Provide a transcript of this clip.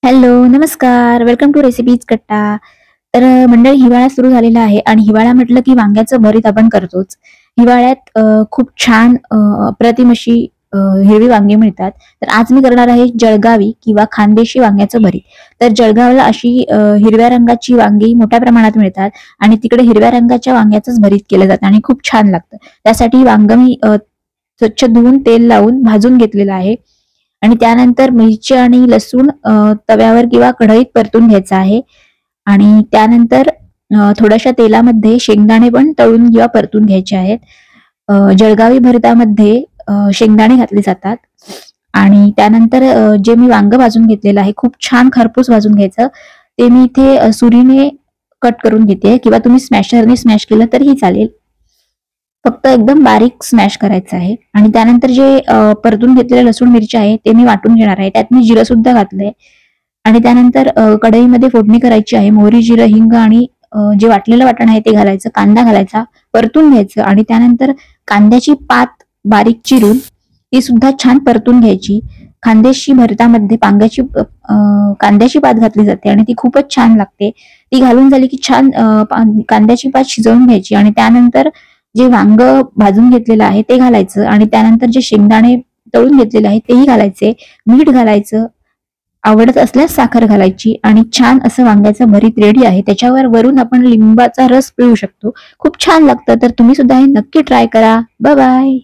Hello, नमस्कार. Welcome to recipes कट्टा. तर मंडळी, हिवाळा सुरू झालेला आहे आणि हिवाळा म्हटलं की वांग्याचं भरीत आपण करतोच. हिवाळ्यात खूप छान अप्रतिम अशी हिरवी वांगी मिळतात. तर आज मी करणार आहे जळगावी किंवा खानदेशी वांग्याचं भरीत. तर जळगावला अशी हिरव्या रंगाची वांगी मोठ्या प्रमाणात मिळतात आणि तिकडे हिरव्या रंगाच्या वांग्याचंच भरीत केलं जातं आणि खूप छान लागतं. त्यासाठी वांग मी स्वच्छ धुवून तेल लावून भाजून घेतलेलं आहे आणि त्यानंतर मिरची आणि लसूण तव्यावर किंवा कढईत परतून घ्यायचा आहे आणि त्यानंतर थोड्याशा तेलामध्ये शेंगदाणे पण तळून किंवा परतून घ्यायचे आहेत. जळगावी भरतामध्ये शेंगदाणे घातले जातात आणि त्यानंतर जे मी वांग भाजून घेतलेलं आहे, खूप छान खरपूस भाजून घ्यायचं. ते मी इथे सुरीने कट करून घेते किंवा तुम्ही स्मॅशरने स्मॅश केलं तरीही चालेल. फक्त एकदम बारीक स्मॅश करायचं आहे आणि त्यानंतर जे परतून घेतलेले लसूण मिरची आहे ते मी वाटून घेणार आहे. त्यात मी जिरं सुद्धा घातलंय आणि त्यानंतर कढईमध्ये फोडणी करायची आहे. मोहरी, जिरं, हिंग आणि जे वाटलेलं वाटण आहे ते घालायचं. कांदा घालायचा, परतून घ्यायचं आणि त्यानंतर कांद्याची पात बारीक चिरून ती सुद्धा छान परतून घ्यायची. खानदेशी भरतामध्ये कांद्याची पात घातली जाते आणि ती खूपच छान लागते. ती घालून झाली की छान कांद्याची पात शिजवून घ्यायची आणि त्यानंतर जे वांग भाजून घेतलेलं आहे ते घालायचं आणि त्यानंतर जे शेंगदाणे तळून घेतलेले आहे तेही घालायचे. मीठ घालायचं, आवडत असल्यास साखर घालायची आणि छान असं वांग्याचं भरीत रेडी आहे. त्याच्यावर वरून आपण लिंबाचा रस पिळू शकतो. खूप छान लागतं. तर तुम्ही सुद्धा हे नक्की ट्राय करा. Bye bye.